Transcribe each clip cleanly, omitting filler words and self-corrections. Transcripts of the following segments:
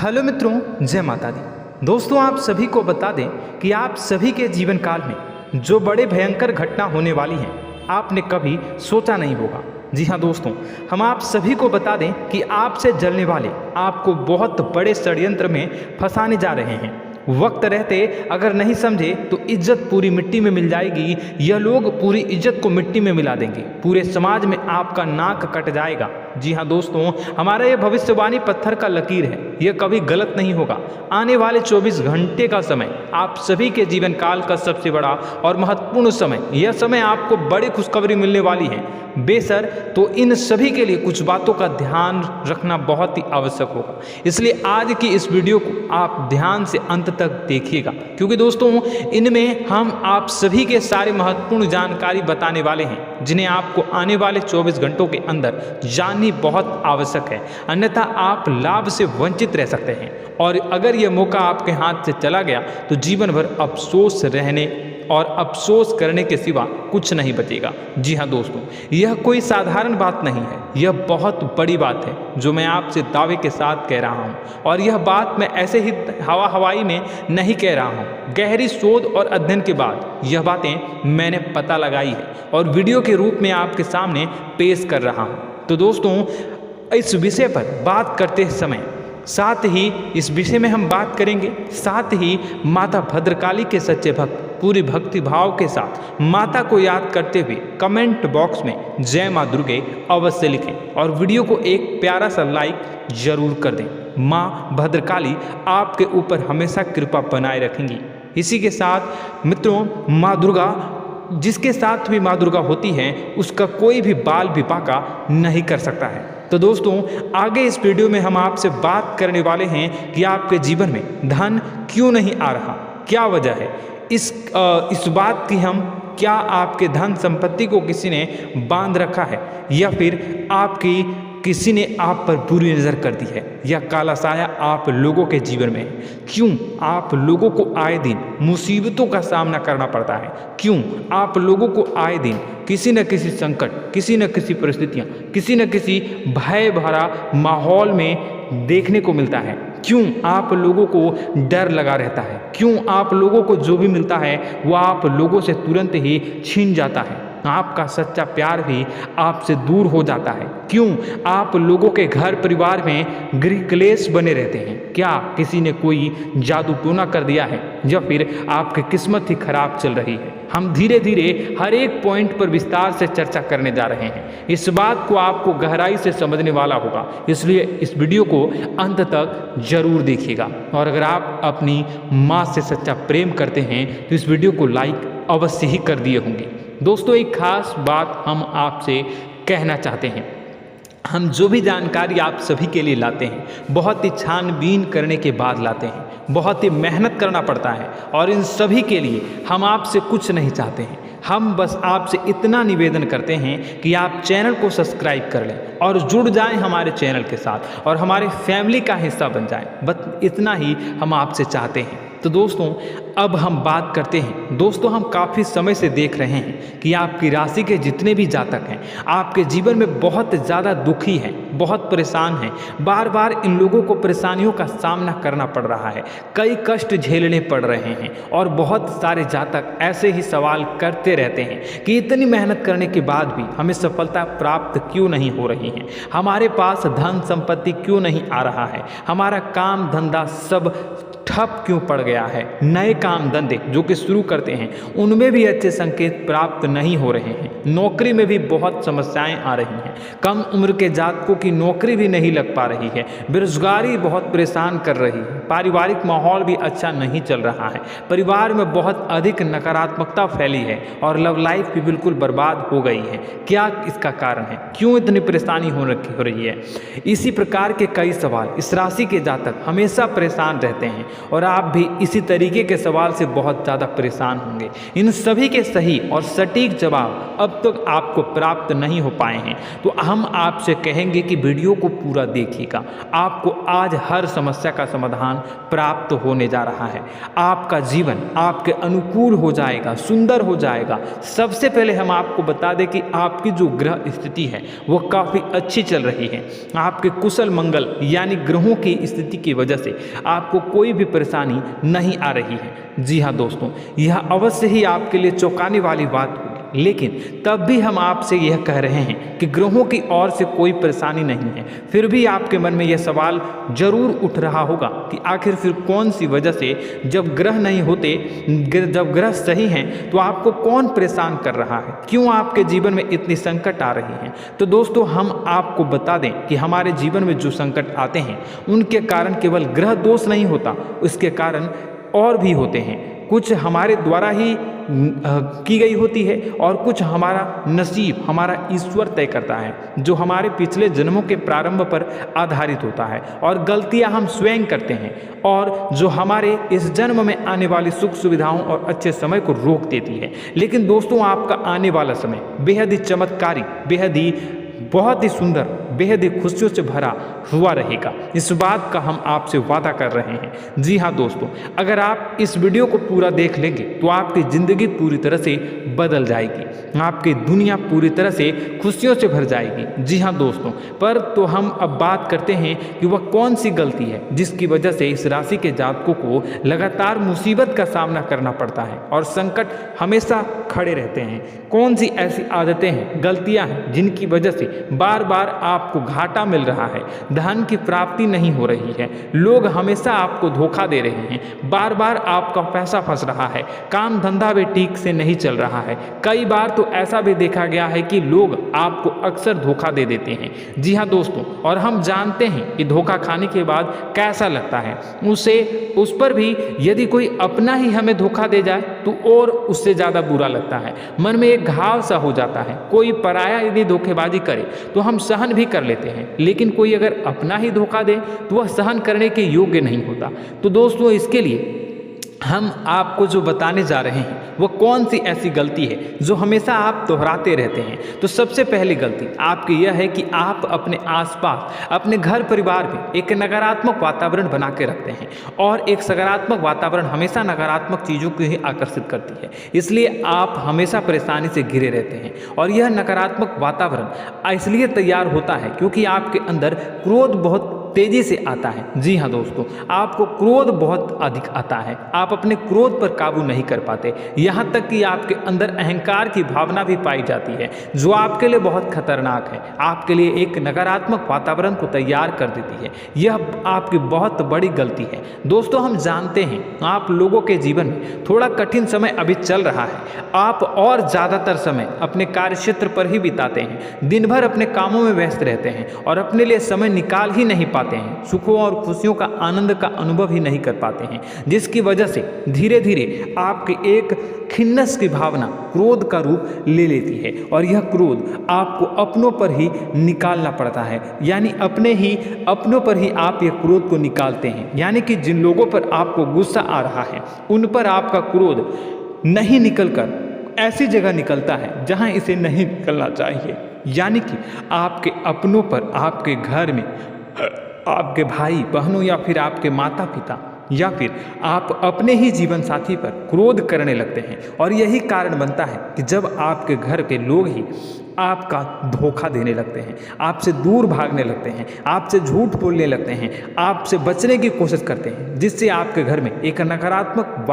Hello मित्रों, जय माता दी। दोस्तों, आप सभी को बता दें कि आप सभी के जीवन काल में जो बड़े भयंकर घटना होने वाली हैं, आपने कभी सोचा नहीं होगा। जी हाँ दोस्तों, हम आप सभी को बता दें कि आपसे जलने वाले आपको बहुत बड़े षड्यंत्र में फंसाने जा रहे हैं। वक्त रहते अगर नहीं समझे तो इज्जत पूरी मिट्टी में मिल जाएगी। यह लोग पूरी इज्जत को मिट्टी में मिला देंगे। पूरे समाज में आपका नाक कट जाएगा। जी हाँ दोस्तों, हमारा यह भविष्यवाणी पत्थर का लकीर है। यह कभी गलत नहीं होगा। आने वाले 24 घंटे का समय आप सभी के जीवन काल का सबसे बड़ा और महत्वपूर्ण समय। यह समय आपको बड़ी खुशखबरी मिलने वाली है बेसर। तो इन सभी के लिए कुछ बातों का ध्यान रखना बहुत ही आवश्यक होगा। इसलिए आज की इस वीडियो को आप ध्यान से अंत तक देखिएगा, क्योंकि दोस्तों इनमें हम आप सभी के सारे महत्वपूर्ण जानकारी बताने वाले हैं, जिन्हें आपको आने वाले 24 घंटों के अंदर जाननी बहुत आवश्यक है। अन्यथा आप लाभ से वंचित रह सकते हैं, और अगर यह मौका आपके हाथ से चला गया तो जीवन भर अफसोस रहने और अफसोस करने के सिवा कुछ नहीं बचेगा। जी हाँ दोस्तों, यह कोई साधारण बात नहीं है। यह बहुत बड़ी बात है जो मैं आपसे दावे के साथ कह रहा हूँ, और यह बात मैं ऐसे ही हवाई में नहीं कह रहा हूँ। गहरी शोध और अध्ययन के बाद यह बातें मैंने पता लगाई है और वीडियो के रूप में आपके सामने पेश कर रहा हूँ। तो दोस्तों, इस विषय पर बात करते समय साथ ही इस विषय में हम बात करेंगे, साथ ही माता भद्रकाली के सच्चे भक्त पूरी भक्ति भाव के साथ माता को याद करते हुए कमेंट बॉक्स में जय माँ दुर्गे अवश्य लिखें, और वीडियो को एक प्यारा सा लाइक जरूर कर दें। माँ भद्रकाली आपके ऊपर हमेशा कृपा बनाए रखेंगी। इसी के साथ मित्रों, माँ दुर्गा, जिसके साथ भी माँ दुर्गा होती है, उसका कोई भी बाल भी बांका नहीं कर सकता है। तो दोस्तों, आगे इस वीडियो में हम आपसे बात करने वाले हैं कि आपके जीवन में धन क्यों नहीं आ रहा, क्या वजह है इस बात की। हम क्या आपके धन संपत्ति को किसी ने बांध रखा है, या फिर आपकी किसी ने आप पर बुरी नज़र कर दी है, या काला साया आप लोगों के जीवन में है। क्यों आप लोगों को आए दिन मुसीबतों का सामना करना पड़ता है? क्यों आप लोगों को आए दिन किसी न किसी संकट, किसी न किसी परिस्थितियाँ, किसी न किसी भय भरा माहौल में देखने को मिलता है? क्यों आप लोगों को डर लगा रहता है? क्यों आप लोगों को जो भी मिलता है वो आप लोगों से तुरंत ही छीन जाता है? आपका सच्चा प्यार भी आपसे दूर हो जाता है। क्यों आप लोगों के घर परिवार में गृह क्लेश बने रहते हैं? क्या किसी ने कोई जादू टोना कर दिया है, या फिर आपकी किस्मत ही खराब चल रही है? हम धीरे धीरे हर एक पॉइंट पर विस्तार से चर्चा करने जा रहे हैं। इस बात को आपको गहराई से समझने वाला होगा, इसलिए इस वीडियो को अंत तक जरूर देखिएगा। और अगर आप अपनी माँ से सच्चा प्रेम करते हैं तो इस वीडियो को लाइक अवश्य ही कर दिए होंगे। दोस्तों, एक खास बात हम आपसे कहना चाहते हैं। हम जो भी जानकारी आप सभी के लिए लाते हैं, बहुत ही छानबीन करने के बाद लाते हैं, बहुत ही मेहनत करना पड़ता है, और इन सभी के लिए हम आपसे कुछ नहीं चाहते हैं। हम बस आपसे इतना निवेदन करते हैं कि आप चैनल को सब्सक्राइब कर लें और जुड़ जाएं हमारे चैनल के साथ, और हमारे फैमिली का हिस्सा बन जाएं। बस इतना ही हम आपसे चाहते हैं। तो दोस्तों, अब हम बात करते हैं। दोस्तों, हम काफ़ी समय से देख रहे हैं कि आपकी राशि के जितने भी जातक हैं, आपके जीवन में बहुत ज़्यादा दुखी हैं, बहुत परेशान हैं। बार बार इन लोगों को परेशानियों का सामना करना पड़ रहा है, कई कष्ट झेलने पड़ रहे हैं, और बहुत सारे जातक ऐसे ही सवाल करते रहते हैं कि इतनी मेहनत करने के बाद भी हमें सफलता प्राप्त क्यों नहीं हो रही है, हमारे पास धन संपत्ति क्यों नहीं आ रहा है, हमारा काम धंधा सब ठप क्यों पड़ गया है, नए काम धंधे जो कि शुरू करते हैं उनमें भी अच्छे संकेत प्राप्त नहीं हो रहे हैं, नौकरी में भी बहुत समस्याएं आ रही हैं, कम उम्र के जातकों की नौकरी भी नहीं लग पा रही है, बेरोजगारी बहुत परेशान कर रही है, पारिवारिक माहौल भी अच्छा नहीं चल रहा है, परिवार में बहुत अधिक नकारात्मकता फैली है, और लव लाइफ भी बिल्कुल बर्बाद हो गई है। क्या इसका कारण है? क्यों इतनी परेशानी हो रही है? इसी प्रकार के कई सवाल इस राशि के जातक हमेशा परेशान रहते हैं, और आप भी इसी तरीके के सवाल से बहुत ज़्यादा परेशान होंगे। इन सभी के सही और सटीक जवाब अब तक आपको प्राप्त नहीं हो पाए हैं, तो हम आपसे कहेंगे कि वीडियो को पूरा देखिएगा। आपको आज हर समस्या का समाधान प्राप्त होने जा रहा है। आपका जीवन आपके अनुकूल हो जाएगा, सुंदर हो जाएगा। सबसे पहले हम आपको बता दें कि आपकी जो ग्रह स्थिति है वो काफ़ी अच्छी चल रही है। आपके कुशल मंगल यानी ग्रहों की स्थिति की वजह से आपको कोई भी परेशानी नहीं आ रही है। जी हाँ दोस्तों, यह अवश्य ही आपके लिए चौंकाने वाली बात होगी, लेकिन तब भी हम आपसे यह कह रहे हैं कि ग्रहों की ओर से कोई परेशानी नहीं है। फिर भी आपके मन में यह सवाल जरूर उठ रहा होगा कि आखिर फिर कौन सी वजह से, जब ग्रह नहीं होते, जब ग्रह सही हैं, तो आपको कौन परेशान कर रहा है, क्यों आपके जीवन में इतनी संकट आ रही हैं। तो दोस्तों, हम आपको बता दें कि हमारे जीवन में जो संकट आते हैं उनके कारण केवल ग्रह दोष नहीं होता, उसके कारण और भी होते हैं। कुछ हमारे द्वारा ही की गई होती है और कुछ हमारा नसीब, हमारा ईश्वर तय करता है, जो हमारे पिछले जन्मों के प्रारंभ पर आधारित होता है। और गलतियां हम स्वयं करते हैं और जो हमारे इस जन्म में आने वाली सुख सुविधाओं और अच्छे समय को रोक देती है। लेकिन दोस्तों, आपका आने वाला समय बेहद ही चमत्कारी, बेहद ही बहुत ही सुंदर, बेहद ही खुशियों से भरा हुआ रहेगा। इस बात का हम आपसे वादा कर रहे हैं। जी हाँ दोस्तों, अगर आप इस वीडियो को पूरा देख लेंगे तो आपकी ज़िंदगी पूरी तरह से बदल जाएगी, आपकी दुनिया पूरी तरह से खुशियों से भर जाएगी। जी हाँ दोस्तों, पर तो हम अब बात करते हैं कि वह कौन सी गलती है जिसकी वजह से इस राशि के जातकों को लगातार मुसीबत का सामना करना पड़ता है और संकट हमेशा खड़े रहते हैं। कौन सी ऐसी आदतें हैं, गलतियाँ हैं जिनकी वजह से बार बार आपको घाटा मिल रहा है, धन की प्राप्ति नहीं हो रही है, लोग हमेशा आपको धोखा दे रहे हैं, बार बार आपका पैसा फंस रहा है, काम धंधा भी ठीक से नहीं चल रहा है। कई बार तो ऐसा भी देखा गया है कि लोग आपको अक्सर धोखा दे देते हैं। जी हाँ दोस्तों, और हम जानते हैं कि धोखा खाने के बाद कैसा लगता है। उस पर भी यदि कोई अपना ही हमें धोखा दे जाए तो और उससे ज़्यादा बुरा लगता है, मन में एक घाव सा हो जाता है। कोई पराया यदि धोखेबाजी करे तो हम सहन भी कर लेते हैं, लेकिन कोई अगर अपना ही धोखा दे तो वह सहन करने के योग्य नहीं होता। तो दोस्तों, इसके लिए हम आपको जो बताने जा रहे हैं वो कौन सी ऐसी गलती है जो हमेशा आप दोहराते रहते हैं। तो सबसे पहली गलती आपकी यह है कि आप अपने आसपास, अपने घर परिवार में एक नकारात्मक वातावरण बना के रखते हैं, और एक सकारात्मक वातावरण हमेशा नकारात्मक चीज़ों को ही आकर्षित करती है। इसलिए आप हमेशा परेशानी से घिरे रहते हैं, और यह नकारात्मक वातावरण इसलिए तैयार होता है क्योंकि आपके अंदर क्रोध बहुत तेजी से आता है। जी हाँ दोस्तों, आपको क्रोध बहुत अधिक आता है, आप अपने क्रोध पर काबू नहीं कर पाते, यहाँ तक कि आपके अंदर अहंकार की भावना भी पाई जाती है, जो आपके लिए बहुत खतरनाक है, आपके लिए एक नकारात्मक वातावरण को तैयार कर देती है। यह आपकी बहुत बड़ी गलती है। दोस्तों, हम जानते हैं आप लोगों के जीवन में थोड़ा कठिन समय अभी चल रहा है। आप और ज़्यादातर समय अपने कार्यक्षेत्र पर ही बिताते हैं, दिन भर अपने कामों में व्यस्त रहते हैं और अपने लिए समय निकाल ही नहीं पाते हैं, सुखों और खुशियों का आनंद का अनुभव ही नहीं कर पाते हैं, जिसकी वजह से धीरे धीरे आपके एक खिन्नस की भावना क्रोध का रूप ले लेती है, और यह क्रोध आपको अपनों पर ही निकालना पड़ता है। यानी अपनों पर ही आप यह क्रोध को निकालते हैं। यानी कि जिन लोगों पर आपको गुस्सा आ रहा है उन पर आपका क्रोध नहीं निकलकर ऐसी जगह निकलता है जहां इसे नहीं निकलना चाहिए। यानी कि आपके अपनों पर, आपके घर में आपके भाई बहनों या फिर आपके माता पिता या फिर आप अपने ही जीवन साथी पर क्रोध करने लगते हैं, और यही कारण बनता है कि जब आपके घर के लोग ही आपका धोखा देने लगते हैं, आपसे दूर भागने लगते हैं, आपसे झूठ बोलने लगते हैं, आपसे बचने की कोशिश करते हैं, जिससे आपके घर में एक नकारात्मक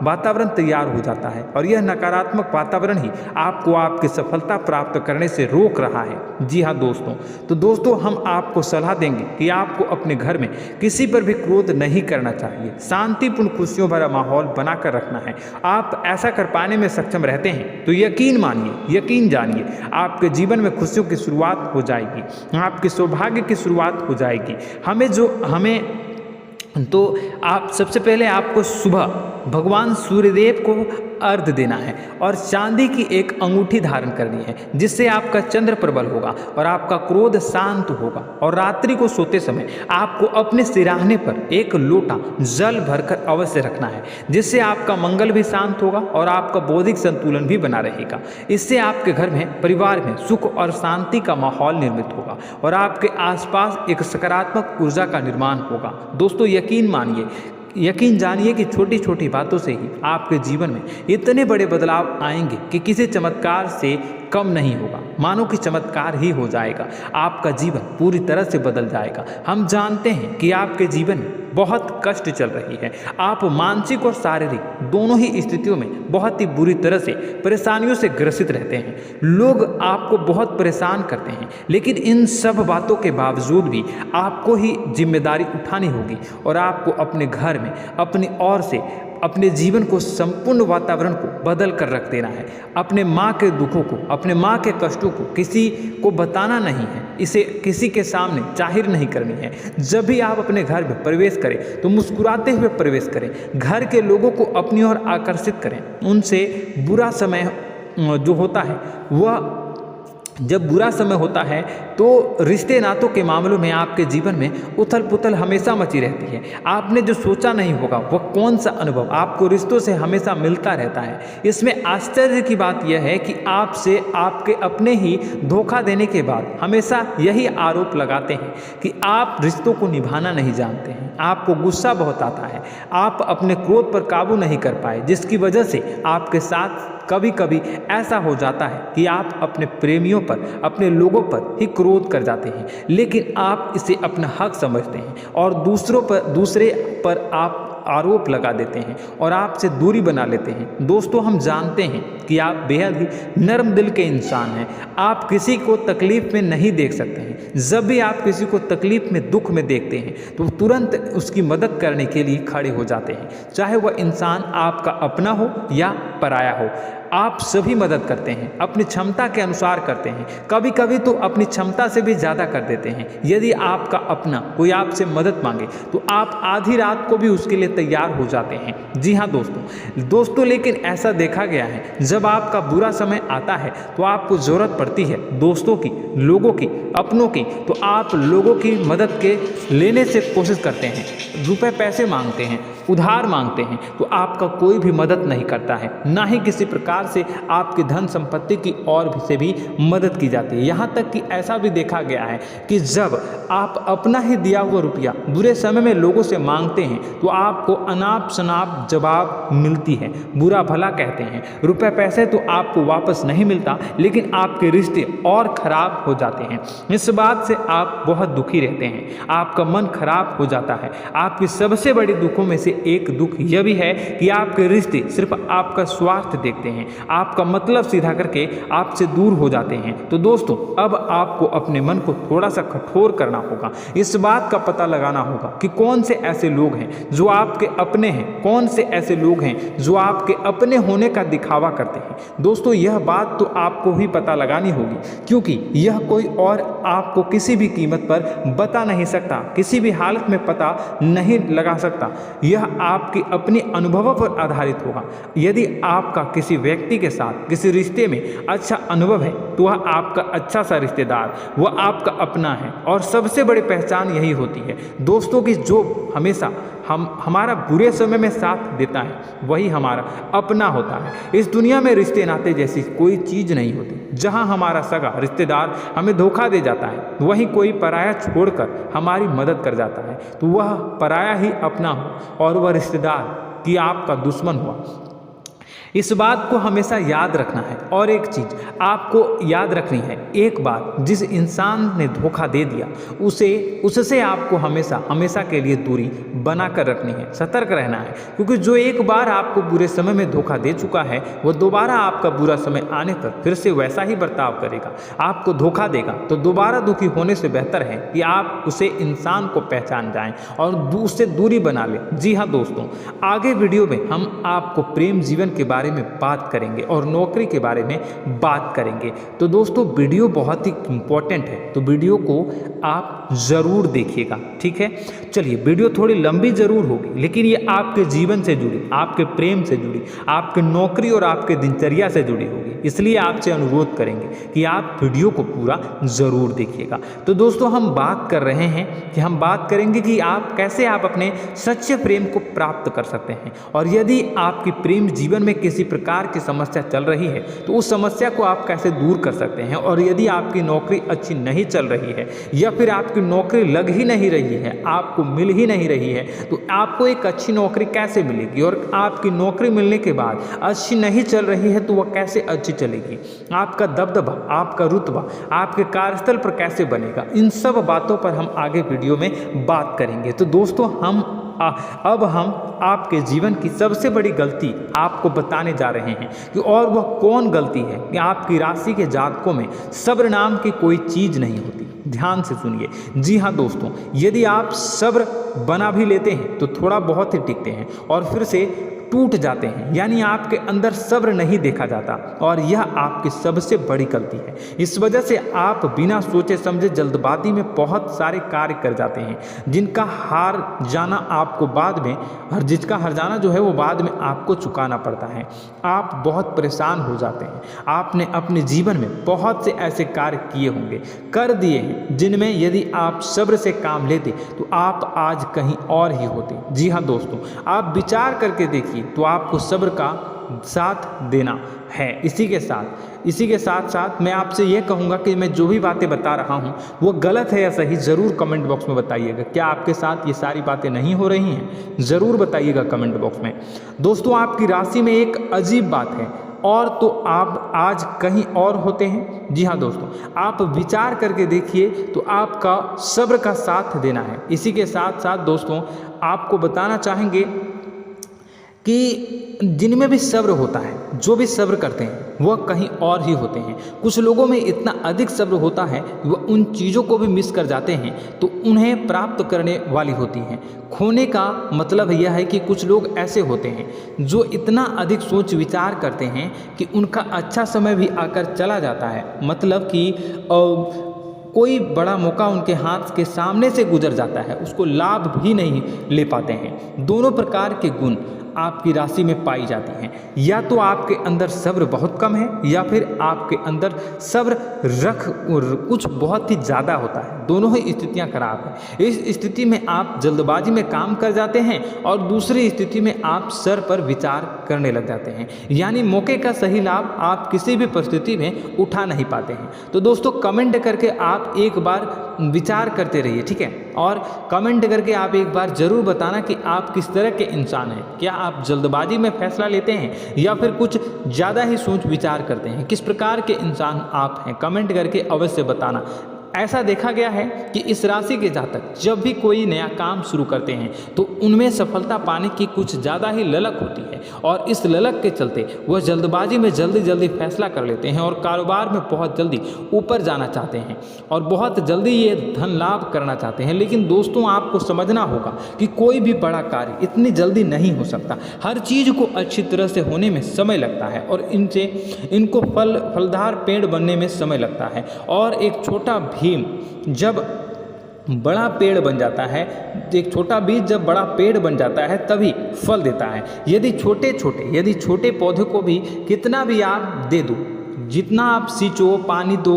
वातावरण तैयार हो जाता है, और यह नकारात्मक वातावरण ही आपको आपकी सफलता प्राप्त करने से रोक रहा है। जी हाँ दोस्तों, तो दोस्तों, हम आपको सलाह देंगे कि आपको अपने घर में किसी पर भी क्रोध नहीं करना चाहिए, शांतिपूर्ण खुशियों भरा माहौल बनाकर रखना है। आप ऐसा कर पाने में सक्षम रहते हैं तो यकीन मानिए, यकीन जानिए, आपके जीवन में खुशियों की शुरुआत हो जाएगी, आपके सौभाग्य की शुरुआत हो जाएगी। तो आप सबसे पहले आपको सुबह भगवान सूर्यदेव को अर्घ देना है और चांदी की एक अंगूठी धारण करनी है, जिससे आपका चंद्र प्रबल होगा और आपका क्रोध शांत होगा। और रात्रि को सोते समय आपको अपने सिरहाने पर एक लोटा जल भरकर अवश्य रखना है, जिससे आपका मंगल भी शांत होगा और आपका बौद्धिक संतुलन भी बना रहेगा। इससे आपके घर में, परिवार में सुख और शांति का माहौल निर्मित होगा और आपके आसपास एक सकारात्मक ऊर्जा का निर्माण होगा। दोस्तों यकीन जानिए कि छोटी छोटी बातों से ही आपके जीवन में इतने बड़े बदलाव आएंगे कि किसी चमत्कार से कम नहीं होगा, मानो कि चमत्कार ही हो जाएगा। आपका जीवन पूरी तरह से बदल जाएगा। हम जानते हैं कि आपके जीवन में बहुत कष्ट चल रही है, आप मानसिक और शारीरिक दोनों ही स्थितियों में बहुत ही बुरी तरह से परेशानियों से ग्रसित रहते हैं। लोग आपको बहुत परेशान करते हैं, लेकिन इन सब बातों के बावजूद भी आपको ही जिम्मेदारी उठानी होगी और आपको अपने घर में अपनी ओर से अपने जीवन को, संपूर्ण वातावरण को बदल कर रख देना है। अपने माँ के दुखों को, अपने माँ के कष्टों को किसी को बताना नहीं है, इसे किसी के सामने जाहिर नहीं करनी है। जब भी आप अपने घर में प्रवेश करें तो मुस्कुराते हुए प्रवेश करें, घर के लोगों को अपनी ओर आकर्षित करें। उनसे बुरा समय जो होता है वह जब बुरा समय होता है तो रिश्ते नातों के मामलों में आपके जीवन में उथल पुथल हमेशा मची रहती है। आपने जो सोचा नहीं होगा वह कौन सा अनुभव आपको रिश्तों से हमेशा मिलता रहता है। इसमें आश्चर्य की बात यह है कि आपसे आपके अपने ही धोखा देने के बाद हमेशा यही आरोप लगाते हैं कि आप रिश्तों को निभाना नहीं जानते हैं, आपको गुस्सा बहुत आता है, आप अपने क्रोध पर काबू नहीं कर पाए, जिसकी वजह से आपके साथ कभी कभी ऐसा हो जाता है कि आप अपने प्रेमियों पर, अपने लोगों पर ही क्रोध कर जाते हैं, लेकिन आप इसे अपना हक समझते हैं और दूसरे पर आप आरोप लगा देते हैं और आपसे दूरी बना लेते हैं। दोस्तों हम जानते हैं कि आप बेहद ही नर्म दिल के इंसान हैं। आप किसी को तकलीफ में नहीं देख सकते हैं। जब भी आप किसी को तकलीफ में, दुख में देखते हैं तो तुरंत उसकी मदद करने के लिए खड़े हो जाते हैं, चाहे वह इंसान आपका अपना हो या पराया हो। आप सभी मदद करते हैं, अपनी क्षमता के अनुसार करते हैं, कभी कभी तो अपनी क्षमता से भी ज़्यादा कर देते हैं। यदि आपका अपना कोई आपसे मदद मांगे तो आप आधी रात को भी उसके लिए तैयार हो जाते हैं। जी हाँ दोस्तों, लेकिन ऐसा देखा गया है जब आपका बुरा समय आता है तो आपको ज़रूरत पड़ती है दोस्तों की, लोगों की, अपनों की, तो आप लोगों की मदद के लेने से कोशिश करते हैं, रुपए पैसे मांगते हैं, उधार मांगते हैं, तो आपका कोई भी मदद नहीं करता है, ना ही किसी प्रकार से आपकी धन संपत्ति की ओर से भी मदद की जाती है। यहाँ तक कि ऐसा भी देखा गया है कि जब आप अपना ही दिया हुआ रुपया बुरे समय में लोगों से मांगते हैं तो आपको अनाप शनाप जवाब मिलती है, बुरा भला कहते हैं। रुपए पैसे तो आपको वापस नहीं मिलता, लेकिन आपके रिश्ते और खराब हो जाते हैं। इस बात से आप बहुत दुखी रहते हैं, आपका मन खराब हो जाता है। आपकी सबसे बड़ी दुखों में से एक दुख यह भी है कि आपके रिश्ते सिर्फ आपका स्वार्थ देखते हैं, आपका मतलब सीधा करके आपसे दूर हो जाते हैं। तो दोस्तों अब आपको अपने मन को थोड़ा सा कठोर करना होगा, इस बात का पता लगाना होगा कि कौन से ऐसे लोग हैं जो आपके अपने हैं, कौन से ऐसे लोग हैं जो आपके अपने होने का दिखावा करते हैं। दोस्तों यह बात तो आपको ही पता लगानी होगी, क्योंकि यह कोई और आपको किसी भी कीमत पर बता नहीं सकता, किसी भी हालत में पता नहीं लगा सकता। यह आपके अपने अनुभवों पर आधारित होगा। यदि आपका किसी व्यक्ति के साथ किसी रिश्ते में अच्छा अनुभव है तो वह आपका अच्छा सा रिश्तेदार, वह आपका अपना है, और सबसे बड़ी पहचान यही होती है दोस्तों की, जो हमेशा हमारा बुरे समय में साथ देता है वही हमारा अपना होता है। इस दुनिया में रिश्ते नाते जैसी कोई चीज़ नहीं होती। जहां हमारा सगा रिश्तेदार हमें धोखा दे जाता है, वहीं कोई पराया छोड़कर हमारी मदद कर जाता है, तो वह पराया ही अपना हो और वह रिश्तेदार कि आपका दुश्मन हुआ। इस बात को हमेशा याद रखना है। और एक चीज़ आपको याद रखनी है, एक बात, जिस इंसान ने धोखा दे दिया उससे आपको हमेशा के लिए दूरी बना कर रखनी है, सतर्क रहना है, क्योंकि जो एक बार आपको बुरे समय में धोखा दे चुका है वह दोबारा आपका बुरा समय आने पर फिर से वैसा ही बर्ताव करेगा, आपको धोखा देगा। तो दोबारा दुखी होने से बेहतर है कि आप उसे इंसान को पहचान जाएं और उससे दूरी बना लें। जी हाँ दोस्तों, आगे वीडियो में हम आपको प्रेम जीवन के बारे बारे में बात करेंगे और नौकरी के बारे में बात करेंगे। तो दोस्तों वीडियो बहुत ही इम्पोर्टेंट है, तो वीडियो को आप ज़रूर देखिएगा, ठीक है। चलिए, वीडियो थोड़ी लंबी ज़रूर होगी, लेकिन ये आपके जीवन से जुड़ी, आपके प्रेम से जुड़ी, आपके नौकरी और आपके दिनचर्या से जुड़ी होगी, इसलिए आपसे अनुरोध करेंगे कि आप वीडियो को पूरा ज़रूर देखिएगा। तो दोस्तों, हम बात कर रहे हैं कि हम बात करेंगे कि आप कैसे आप अपने सच्चे प्रेम को प्राप्त कर सकते हैं, और यदि आपकी प्रेम जीवन में किसी प्रकार की समस्या चल रही है तो उस समस्या को आप कैसे दूर कर सकते हैं, और यदि आपकी नौकरी अच्छी नहीं चल रही है या फिर आपकी नौकरी लग ही नहीं रही है, आपको मिल ही नहीं रही है, तो आपको एक अच्छी नौकरी कैसे मिलेगी, और आपकी नौकरी मिलने के बाद अच्छी नहीं चल रही है तो वह कैसे अच्छी चलेगी, आपका दबदबा, आपका रुतबा आपके कार्यस्थल पर कैसे बनेगा, इन सब बातों पर हम आगे वीडियो में बात करेंगे। तो दोस्तों, अब हम आपके जीवन की सबसे बड़ी गलती आपको बताने जा रहे हैं कि और वह कौन गलती है कि आपकी राशि के जातकों में सब्र नाम की कोई चीज़ नहीं होती। ध्यान से सुनिए। जी हाँ दोस्तों, यदि आप सब्र बना भी लेते हैं तो थोड़ा बहुत ही टिकते हैं और फिर से टूट जाते हैं, यानी आपके अंदर सब्र नहीं देखा जाता, और यह आपकी सबसे बड़ी गलती है। इस वजह से आप बिना सोचे समझे जल्दबाजी में बहुत सारे कार्य कर जाते हैं, जिनका हार जाना आपको बाद में, और जिसका हर जाना जो है वो बाद में आपको चुकाना पड़ता है। आप बहुत परेशान हो जाते हैं। आपने अपने जीवन में बहुत से ऐसे कार्य किए होंगे, कर दिए हैं, जिनमें यदि आप सब्र से काम लेते तो आप आज कहीं और ही होते। जी हाँ दोस्तों, आप विचार करके देखिए तो आपको सब्र का साथ देना है। इसी के साथ साथ मैं आपसे ये कहूँगा कि मैं जो भी बातें बता रहा हूँ वो गलत है या सही, ज़रूर कमेंट बॉक्स में बताइएगा। क्या आपके साथ ये सारी बातें नहीं हो रही हैं? ज़रूर बताइएगा कमेंट बॉक्स में। दोस्तों, आपकी राशि में एक अजीब बात है, और तो आप आज कहीं और होते हैं। जी हाँ दोस्तों, आप विचार करके देखिए तो आपका सब्र का साथ देना है। इसी के साथ साथ दोस्तों, आपको बताना चाहेंगे कि जिनमें भी सब्र होता है, जो भी सब्र करते हैं वह कहीं और ही होते हैं। कुछ लोगों में इतना अधिक सब्र होता है कि वह उन चीज़ों को भी मिस कर जाते हैं तो उन्हें प्राप्त करने वाली होती हैं। खोने का मतलब यह है कि कुछ लोग ऐसे होते हैं जो इतना अधिक सोच विचार करते हैं कि उनका अच्छा समय भी आकर चला जाता है, मतलब कि कोई बड़ा मौका उनके हाथ के सामने से गुजर जाता है, उसको लाभ भी नहीं ले पाते हैं। दोनों प्रकार के गुण आपकी राशि में पाई जाती हैं। या तो आपके अंदर सब्र बहुत कम है, या फिर आपके अंदर सब्र कुछ बहुत ही ज़्यादा होता है। दोनों ही स्थितियां खराब है। इस स्थिति में आप जल्दबाजी में काम कर जाते हैं, और दूसरी स्थिति में आप सर पर विचार करने लग जाते हैं, यानी मौके का सही लाभ आप किसी भी परिस्थिति में उठा नहीं पाते हैं। तो दोस्तों, कमेंट करके आप एक बार विचार करते रहिए, ठीक है, और कमेंट करके आप एक बार ज़रूर बताना कि आप किस तरह के इंसान हैं। क्या आप जल्दबाजी में फैसला लेते हैं या फिर कुछ ज़्यादा ही सोच विचार करते हैं? किस प्रकार के इंसान आप हैं? कमेंट करके अवश्य बताना। ऐसा देखा गया है कि इस राशि के जातक जब भी कोई नया काम शुरू करते हैं तो उनमें सफलता पाने की कुछ ज़्यादा ही ललक होती है, और इस ललक के चलते वह जल्दबाजी में जल्दी फैसला कर लेते हैं और कारोबार में बहुत जल्दी ऊपर जाना चाहते हैं और बहुत जल्दी ये धन लाभ करना चाहते हैं। लेकिन दोस्तों, आपको समझना होगा कि कोई भी बड़ा कार्य इतनी जल्दी नहीं हो सकता। हर चीज़ को अच्छी तरह से होने में समय लगता है, और इनको फलदार पेड़ बनने में समय लगता है। और एक छोटा भीम जब बड़ा पेड़ बन जाता है, एक छोटा बीज जब बड़ा पेड़ बन जाता है तभी फल देता है। यदि छोटे पौधे को भी कितना भी आप दे दो, जितना आप सींचो, पानी दो,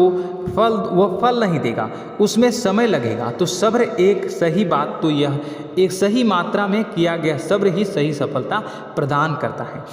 वह फल नहीं देगा, उसमें समय लगेगा। तो सब्र एक सही बात, तो यह एक सही मात्रा में किया गया सब्र ही सही सफलता प्रदान करता है,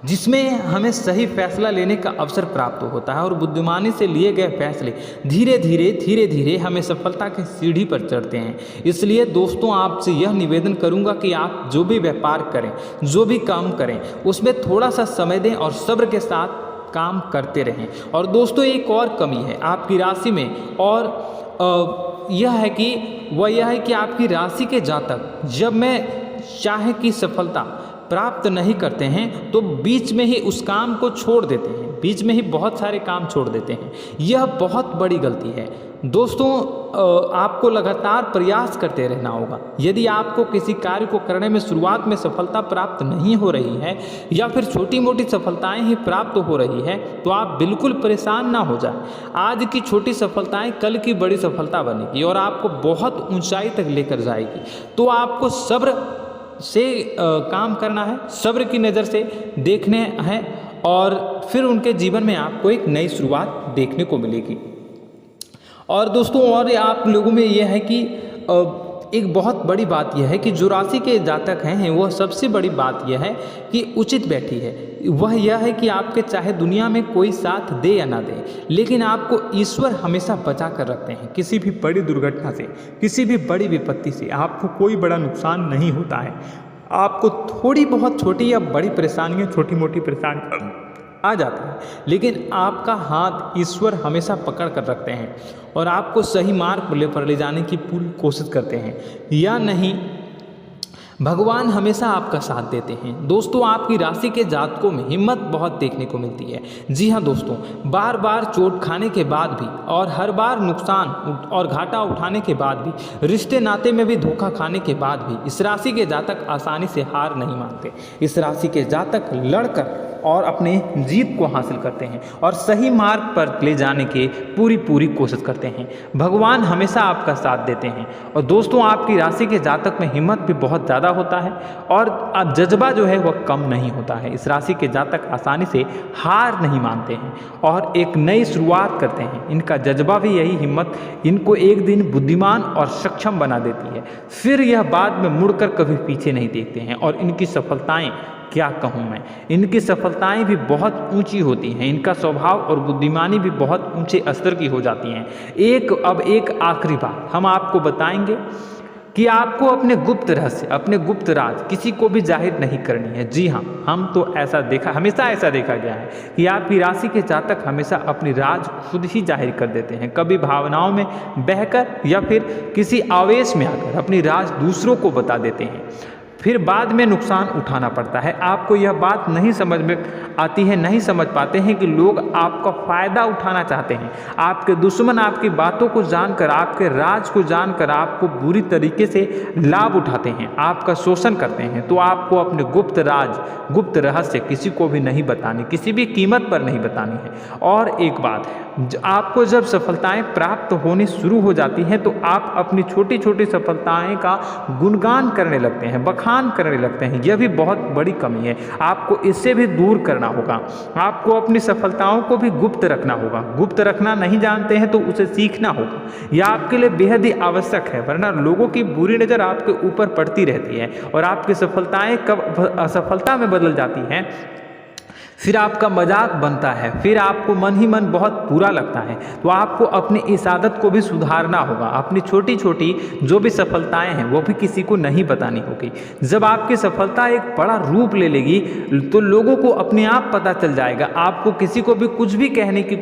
जिसमें हमें सही फैसला लेने का अवसर प्राप्त होता है, और बुद्धिमानी से लिए गए फैसले धीरे धीरे हमें सफलता की सीढ़ी पर चढ़ते हैं। इसलिए दोस्तों, आपसे यह निवेदन करूंगा कि आप जो भी व्यापार करें, जो भी काम करें, उसमें थोड़ा सा समय दें और सब्र के साथ काम करते रहें। और दोस्तों, एक और कमी है आपकी राशि में, और यह है कि आपकी राशि के जातक जब में चाहे की सफलता प्राप्त नहीं करते हैं तो बीच में ही उस काम को छोड़ देते हैं, बीच में ही बहुत सारे काम छोड़ देते हैं। यह बहुत बड़ी गलती है दोस्तों। आपको लगातार प्रयास करते रहना होगा। यदि आपको किसी कार्य को करने में शुरुआत में सफलता प्राप्त नहीं हो रही है या फिर छोटी मोटी सफलताएं ही प्राप्त हो रही है तो आप बिल्कुल परेशान ना हो जाए। आज की छोटी सफलताएं कल की बड़ी सफलता बनेगी और आपको बहुत ऊंचाई तक लेकर जाएगी। तो आपको सब्र से काम करना है, सब्र की नज़र से देखने हैं और फिर उनके जीवन में आपको एक नई शुरुआत देखने को मिलेगी। और दोस्तों और आप लोगों में यह है कि एक बहुत बड़ी बात यह है कि जो राशि के जातक हैं वह सबसे बड़ी बात यह है कि उचित बैठी है। वह यह है कि आपके चाहे दुनिया में कोई साथ दे या ना दे, लेकिन आपको ईश्वर हमेशा बचा कर रखते हैं। किसी भी बड़ी दुर्घटना से, किसी भी बड़ी विपत्ति से आपको कोई बड़ा नुकसान नहीं होता है। आपको थोड़ी बहुत छोटी या बड़ी परेशानियाँ, छोटी मोटी परेशानी आ जाता है, लेकिन आपका हाथ ईश्वर हमेशा पकड़ कर रखते हैं और आपको सही मार्ग पर ले जाने की पूरी कोशिश करते हैं। या नहीं, भगवान हमेशा आपका साथ देते हैं। दोस्तों आपकी राशि के जातकों में हिम्मत बहुत देखने को मिलती है। जी हाँ दोस्तों, बार बार चोट खाने के बाद भी और हर बार नुकसान और घाटा उठाने के बाद भी, रिश्ते नाते में भी धोखा खाने के बाद भी इस राशि के जातक आसानी से हार नहीं मानते। इस राशि के जातक लड़कर और अपने जीत को हासिल करते हैं और सही मार्ग पर ले जाने की पूरी कोशिश करते हैं। भगवान हमेशा आपका साथ देते हैं। और दोस्तों आपकी राशि के जातक में हिम्मत भी बहुत ज़्यादा होता है और अब जज्बा जो है वह कम नहीं होता है। इस राशि के जातक आसानी से हार नहीं मानते हैं और एक नई शुरुआत करते हैं। इनका जज्बा भी यही हिम्मत इनको एक दिन बुद्धिमान और सक्षम बना देती है। फिर यह बाद में मुड़कर कभी पीछे नहीं देखते हैं और इनकी सफलताएं क्या कहूँ मैं, इनकी सफलताएं भी बहुत ऊंची होती हैं। इनका स्वभाव और बुद्धिमानी भी बहुत ऊंचे स्तर की हो जाती हैं। अब एक आखिरी बात हम आपको बताएंगे कि आपको अपने गुप्त रहस्य, अपने गुप्त राज किसी को भी जाहिर नहीं करनी है। जी हाँ, हम तो हमेशा ऐसा देखा गया है कि आपकी राशि के जातक हमेशा अपनी राज खुद ही जाहिर कर देते हैं। कभी भावनाओं में बहकर या फिर किसी आवेश में आकर अपनी राज दूसरों को बता देते हैं, फिर बाद में नुकसान उठाना पड़ता है। आपको यह बात नहीं समझ में आती है, नहीं समझ पाते हैं कि लोग आपका फ़ायदा उठाना चाहते हैं। आपके दुश्मन आपकी बातों को जानकर, आपके राज को जानकर आपको बुरी तरीके से लाभ उठाते हैं, आपका शोषण करते हैं। तो आपको अपने गुप्त राज, गुप्त रहस्य किसी को भी नहीं बतानी, किसी भी कीमत पर नहीं बतानी है। और एक बात, आपको जब सफलताएं प्राप्त होनी शुरू हो जाती हैं तो आप अपनी छोटी छोटी सफलताएं का गुणगान करने लगते हैं, बखान करने लगते हैं। यह भी बहुत बड़ी कमी है, आपको इससे भी दूर करना होगा। आपको अपनी सफलताओं को भी गुप्त रखना होगा। गुप्त रखना नहीं जानते हैं तो उसे सीखना होगा। यह आपके लिए बेहद ही आवश्यक है, वरना लोगों की बुरी नज़र आपके ऊपर पड़ती रहती है और आपकी सफलताएं कब असफलता में बदल जाती हैं, फिर आपका मजाक बनता है, फिर आपको मन ही मन बहुत बुरा लगता है। तो आपको अपनी इस आदत को भी सुधारना होगा। अपनी छोटी छोटी जो भी सफलताएं हैं वो भी किसी को नहीं बतानी होगी। जब आपकी सफलता एक बड़ा रूप ले लेगी तो लोगों को अपने आप पता चल जाएगा। आपको किसी को भी कुछ भी कहने की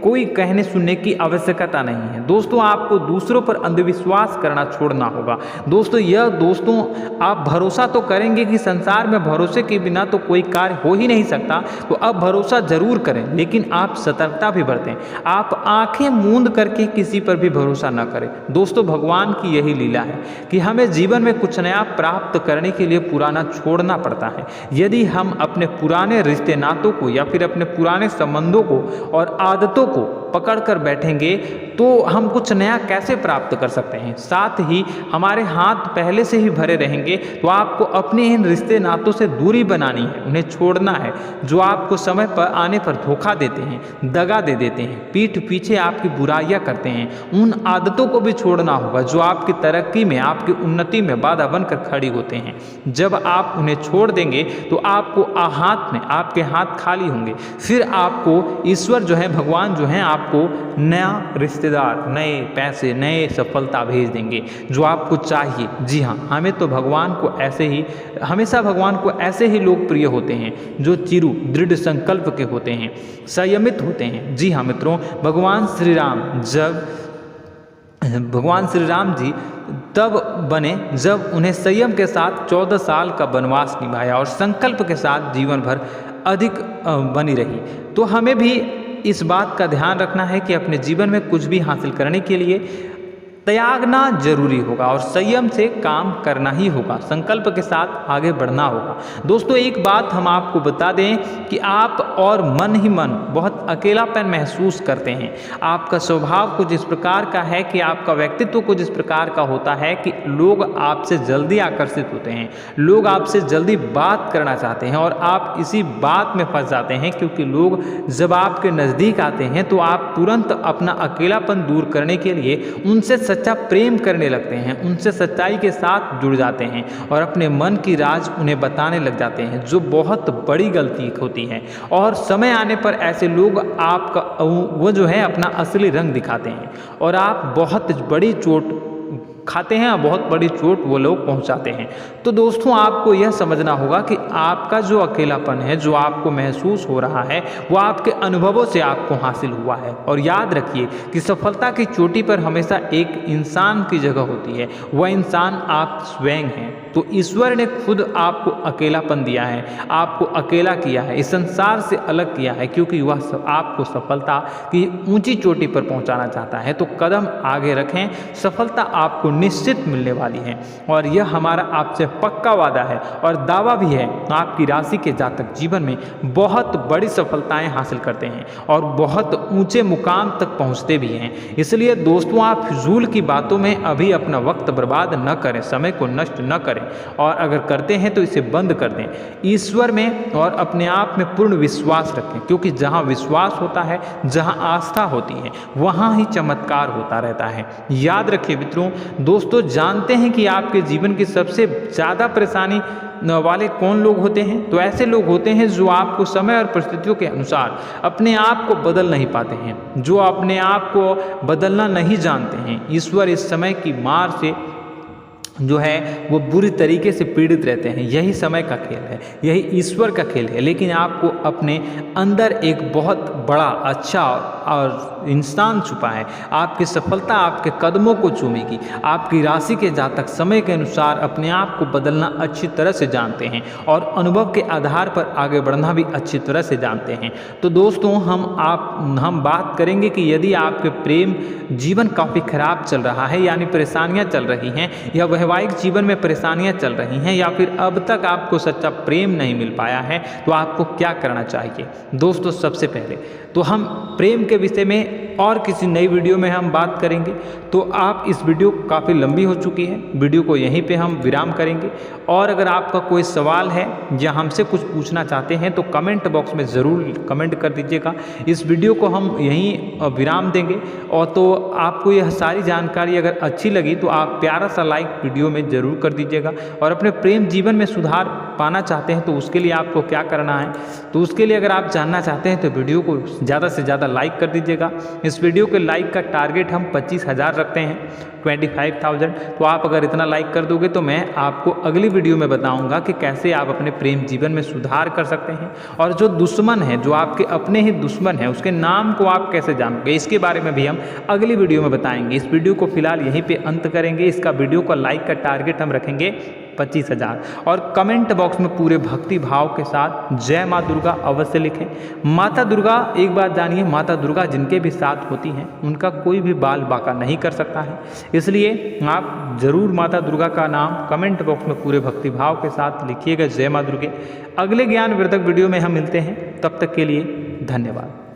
कोई कहने सुनने की आवश्यकता नहीं है। दोस्तों आपको दूसरों पर अंधविश्वास करना छोड़ना होगा। दोस्तों आप भरोसा तो करेंगे कि संसार में भरोसे के बिना तो कोई कार्य हो ही नहीं सकता, तो अब भरोसा जरूर करें, लेकिन आप सतर्कता भी बरतें। आप आंखें मूंद करके किसी पर भी भरोसा न करें। दोस्तों भगवान की यही लीला है कि हमें जीवन में कुछ नया प्राप्त करने के लिए पुराना छोड़ना पड़ता है। यदि हम अपने पुराने रिश्ते नातों को या फिर अपने पुराने संबंधों को और आदतों को पकड़ कर बैठेंगे तो हम कुछ नया कैसे प्राप्त कर सकते हैं। साथ ही हमारे हाथ पहले से ही भरे रहेंगे। तो आपको अपने इन रिश्ते नातों से दूरी बनानी है, उन्हें छोड़ना है जो आपको समय पर आने पर धोखा देते हैं, दगा दे देते हैं, पीठ पीछे आपकी बुराइयां करते हैं। उन आदतों को भी छोड़ना होगा जो आपकी तरक्की में, आपकी उन्नति में बाधा बनकर खड़ी होते हैं। जब आप उन्हें छोड़ देंगे तो आपको आपके हाथ खाली होंगे। फिर आपको ईश्वर जो है, भगवान जो है, आपको नया रिश्तेदार, नए पैसे, नए सफलता भेज देंगे जो आपको चाहिए। जी हाँ, हमें तो हमेशा भगवान को ऐसे ही लोग प्रिय होते हैं जो चिरु दृढ़ संकल्प के होते हैं, संयमित होते हैं। जी हाँ मित्रों, भगवान श्री राम जी तब बने जब उन्हें संयम के साथ 14 साल का वनवास निभाया और संकल्प के साथ जीवन भर अधिक बनी रही। तो हमें भी इस बात का ध्यान रखना है कि अपने जीवन में कुछ भी हासिल करने के लिए त्यागना जरूरी होगा और संयम से काम करना ही होगा, संकल्प के साथ आगे बढ़ना होगा। दोस्तों एक बात हम आपको बता दें कि आप और मन ही मन बहुत अकेलापन महसूस करते हैं। आपका स्वभाव कुछ इस प्रकार का है कि आपका व्यक्तित्व कुछ इस प्रकार का होता है कि लोग आपसे जल्दी आकर्षित होते हैं, लोग आपसे जल्दी बात करना चाहते हैं और आप इसी बात में फंस जाते हैं, क्योंकि लोग जब आपके नज़दीक आते हैं तो आप तुरंत अपना अकेलापन दूर करने के लिए उनसे सच्चा प्रेम करने लगते हैं, उनसे सच्चाई के साथ जुड़ जाते हैं और अपने मन की राज उन्हें बताने लग जाते हैं, जो बहुत बड़ी गलती होती है। और समय आने पर ऐसे लोग आपका वो जो है अपना असली रंग दिखाते हैं और आप बहुत बड़ी चोट खाते हैं और बहुत बड़ी चोट वो लोग पहुंचाते हैं। तो दोस्तों आपको यह समझना होगा कि आपका जो अकेलापन है, जो आपको महसूस हो रहा है, वो आपके अनुभवों से आपको हासिल हुआ है। और याद रखिए कि सफलता की चोटी पर हमेशा एक इंसान की जगह होती है, वह इंसान आप स्वयं हैं। तो ईश्वर ने खुद आपको अकेलापन दिया है, आपको अकेला किया है, इस संसार से अलग किया है, क्योंकि वह आपको सफलता की ऊंची चोटी पर पहुंचाना चाहता है। तो कदम आगे रखें, सफलता आपको निश्चित मिलने वाली है और यह हमारा आपसे पक्का वादा है और दावा भी है। आपकी राशि के जातक जीवन में बहुत बड़ी सफलताएं हासिल करते हैं और बहुत ऊंचे मुकाम तक पहुंचते भी हैं। इसलिए दोस्तों आप फिजूल की बातों में अभी अपना वक्त बर्बाद न करें, समय को नष्ट न करें और अगर करते हैं तो इसे बंद कर दें। ईश्वर में और अपने आप में पूर्ण विश्वास रखें, क्योंकि जहां विश्वास होता है, जहां आस्था होती है, वहां ही चमत्कार होता रहता है। याद रखिए मित्रों, दोस्तों जानते हैं कि आपके जीवन की सबसे ज़्यादा परेशानी वाले कौन लोग होते हैं? तो ऐसे लोग होते हैं जो आपको समय और परिस्थितियों के अनुसार अपने आप को बदल नहीं पाते हैं, जो अपने आप को बदलना नहीं जानते हैं। ईश्वर इस समय की मार से जो है वो बुरी तरीके से पीड़ित रहते हैं। यही समय का खेल है, यही ईश्वर का खेल है। लेकिन आपको अपने अंदर एक बहुत बड़ा अच्छा और इंसान छुपा है। आपकी सफलता आपके कदमों को चूमेगी। आपकी राशि के जातक समय के अनुसार अपने आप को बदलना अच्छी तरह से जानते हैं और अनुभव के आधार पर आगे बढ़ना भी अच्छी तरह से जानते हैं। तो दोस्तों हम बात करेंगे कि यदि आपके प्रेम जीवन काफ़ी खराब चल रहा है, यानी परेशानियां चल रही हैं, या वैवाहिक जीवन में परेशानियां चल रही हैं, या फिर अब तक आपको सच्चा प्रेम नहीं मिल पाया है, तो आपको क्या करना चाहिए? दोस्तों सबसे पहले तो हम प्रेम के विषय में और किसी नई वीडियो में हम बात करेंगे। तो आप इस वीडियो काफ़ी लंबी हो चुकी है, वीडियो को यहीं पे हम विराम करेंगे। और अगर आपका कोई सवाल है या हमसे कुछ पूछना चाहते हैं तो कमेंट बॉक्स में ज़रूर कमेंट कर दीजिएगा। इस वीडियो को हम यहीं विराम देंगे। और तो आपको यह सारी जानकारी अगर अच्छी लगी तो आप प्यारा सा लाइक वीडियो में ज़रूर कर दीजिएगा। और अपने प्रेम जीवन में सुधार पाना चाहते हैं तो उसके लिए आपको क्या करना है, तो उसके लिए अगर आप जानना चाहते हैं तो वीडियो को ज़्यादा से ज़्यादा लाइक कर दीजिएगा। इस वीडियो के लाइक का टारगेट हम 25,000 रखते हैं, 25,000। तो आप अगर इतना लाइक कर दोगे तो मैं आपको अगली वीडियो में बताऊंगा कि कैसे आप अपने प्रेम जीवन में सुधार कर सकते हैं। और जो दुश्मन है, जो आपके अपने ही दुश्मन है, उसके नाम को आप कैसे जानोगे, इसके बारे में भी हम अगली वीडियो में बताएंगे। इस वीडियो को फिलहाल यहीं पे अंत करेंगे। इसका वीडियो का लाइक का टारगेट हम रखेंगे 25,000। और कमेंट बॉक्स में पूरे भक्ति भाव के साथ जय माँ दुर्गा अवश्य लिखें। माता दुर्गा, एक बात जानिए, माता दुर्गा जिनके भी साथ होती हैं उनका कोई भी बाल बांका नहीं कर सकता है। इसलिए आप जरूर माता दुर्गा का नाम कमेंट बॉक्स में पूरे भक्ति भाव के साथ लिखिएगा, जय माँ दुर्गे। अगले ज्ञानवर्धक वीडियो में हम मिलते हैं, तब तक के लिए धन्यवाद।